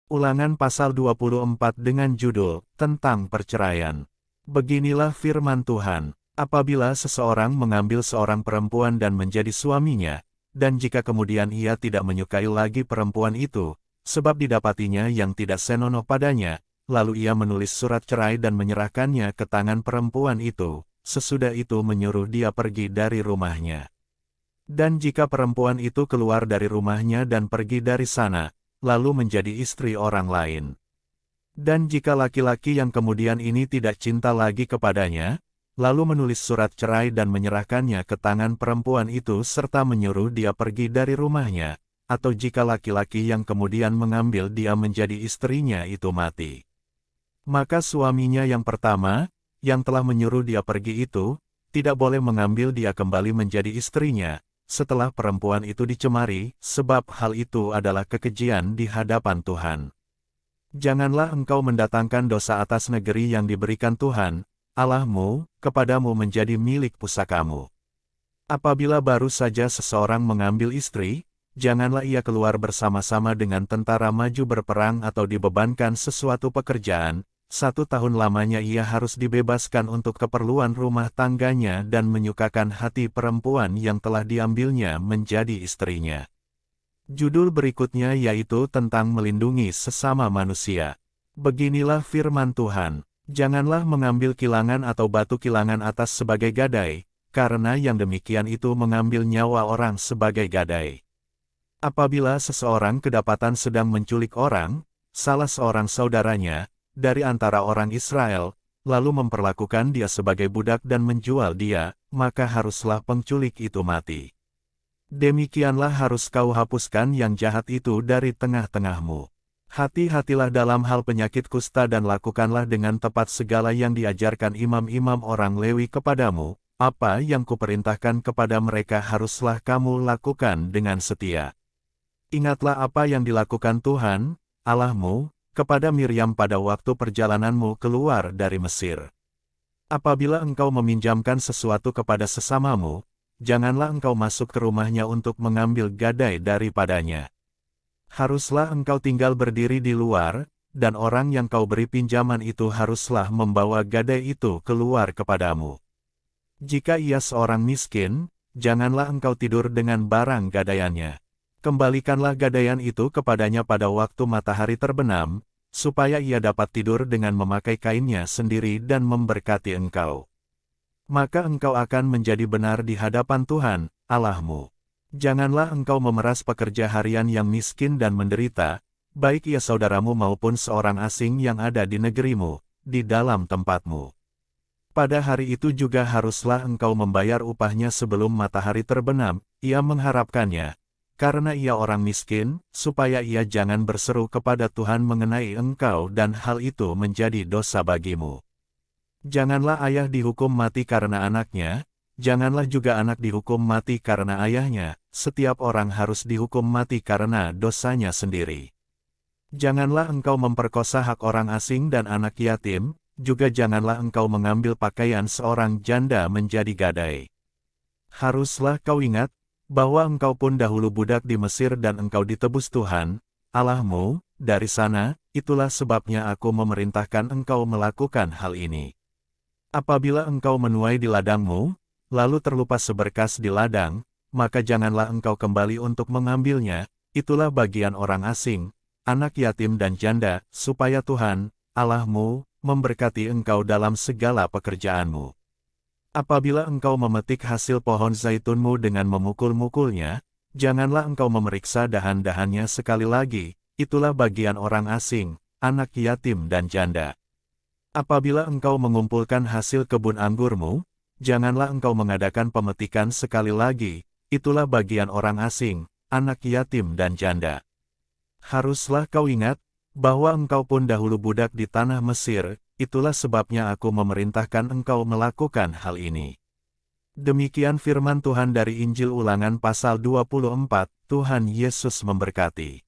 Ulangan pasal 24 dengan judul, tentang perceraian. Beginilah firman Tuhan, apabila seseorang mengambil seorang perempuan dan menjadi suaminya, dan jika kemudian ia tidak menyukai lagi perempuan itu, sebab didapatinya yang tidak senonoh padanya, lalu ia menulis surat cerai dan menyerahkannya ke tangan perempuan itu, sesudah itu menyuruh dia pergi dari rumahnya. Dan jika perempuan itu keluar dari rumahnya dan pergi dari sana, lalu menjadi istri orang lain. Dan jika laki-laki yang kemudian ini tidak cinta lagi kepadanya, lalu menulis surat cerai dan menyerahkannya ke tangan perempuan itu serta menyuruh dia pergi dari rumahnya, atau jika laki-laki yang kemudian mengambil dia menjadi istrinya itu mati, maka suaminya yang pertama, yang telah menyuruh dia pergi itu, tidak boleh mengambil dia kembali menjadi istrinya, setelah perempuan itu dicemari, sebab hal itu adalah kekejian di hadapan Tuhan. Janganlah engkau mendatangkan dosa atas negeri yang diberikan Tuhan, Allahmu, kepadamu menjadi milik pusakamu. Apabila baru saja seseorang mengambil istri, janganlah ia keluar bersama-sama dengan tentara maju berperang atau dibebankan sesuatu pekerjaan. 1 tahun lamanya ia harus dibebaskan untuk keperluan rumah tangganya dan menyukakan hati perempuan yang telah diambilnya menjadi istrinya. Judul berikutnya yaitu tentang melindungi sesama manusia. Beginilah firman Tuhan, janganlah mengambil kilangan atau batu kilangan atas sebagai gadai, karena yang demikian itu mengambil nyawa orang sebagai gadai. Apabila seseorang kedapatan sedang menculik orang, salah seorang saudaranya, dari antara orang Israel, lalu memperlakukan dia sebagai budak dan menjual dia, maka haruslah penculik itu mati. Demikianlah harus kau hapuskan yang jahat itu dari tengah-tengahmu. Hati-hatilah dalam hal penyakit kusta dan lakukanlah dengan tepat segala yang diajarkan imam-imam orang Lewi kepadamu, apa yang kuperintahkan kepada mereka haruslah kamu lakukan dengan setia. Ingatlah apa yang dilakukan Tuhan, Allahmu, kepada Miriam pada waktu perjalananmu keluar dari Mesir. Apabila engkau meminjamkan sesuatu kepada sesamamu, janganlah engkau masuk ke rumahnya untuk mengambil gadai daripadanya. Haruslah engkau tinggal berdiri di luar, dan orang yang kau beri pinjaman itu haruslah membawa gadai itu keluar kepadamu. Jika ia seorang miskin, janganlah engkau tidur dengan barang gadaiannya. Kembalikanlah gadaian itu kepadanya pada waktu matahari terbenam, supaya ia dapat tidur dengan memakai kainnya sendiri dan memberkati engkau. Maka engkau akan menjadi benar di hadapan Tuhan, Allahmu. Janganlah engkau memeras pekerja harian yang miskin dan menderita, baik ia saudaramu maupun seorang asing yang ada di negerimu, di dalam tempatmu. Pada hari itu juga haruslah engkau membayar upahnya sebelum matahari terbenam, ia mengharapkannya, karena ia orang miskin, supaya ia jangan berseru kepada Tuhan mengenai engkau dan hal itu menjadi dosa bagimu. Janganlah ayah dihukum mati karena anaknya, janganlah juga anak dihukum mati karena ayahnya, setiap orang harus dihukum mati karena dosanya sendiri. Janganlah engkau memperkosa hak orang asing dan anak yatim, juga janganlah engkau mengambil pakaian seorang janda menjadi gadai. Haruslah kau ingat, bahwa engkau pun dahulu budak di Mesir dan engkau ditebus Tuhan, Allahmu, dari sana, itulah sebabnya aku memerintahkan engkau melakukan hal ini. Apabila engkau menuai di ladangmu, lalu terlupa seberkas di ladang, maka janganlah engkau kembali untuk mengambilnya, itulah bagian orang asing, anak yatim dan janda, supaya Tuhan, Allahmu, memberkati engkau dalam segala pekerjaanmu. Apabila engkau memetik hasil pohon zaitunmu dengan memukul-mukulnya, janganlah engkau memeriksa dahan-dahannya sekali lagi, itulah bagian orang asing, anak yatim dan janda. Apabila engkau mengumpulkan hasil kebun anggurmu, janganlah engkau mengadakan pemetikan sekali lagi, itulah bagian orang asing, anak yatim dan janda. Haruslah kau ingat, bahwa engkau pun dahulu budak di tanah Mesir, itulah sebabnya aku memerintahkan engkau melakukan hal ini. Demikian firman Tuhan dari Injil Ulangan pasal 24, Tuhan Yesus memberkati.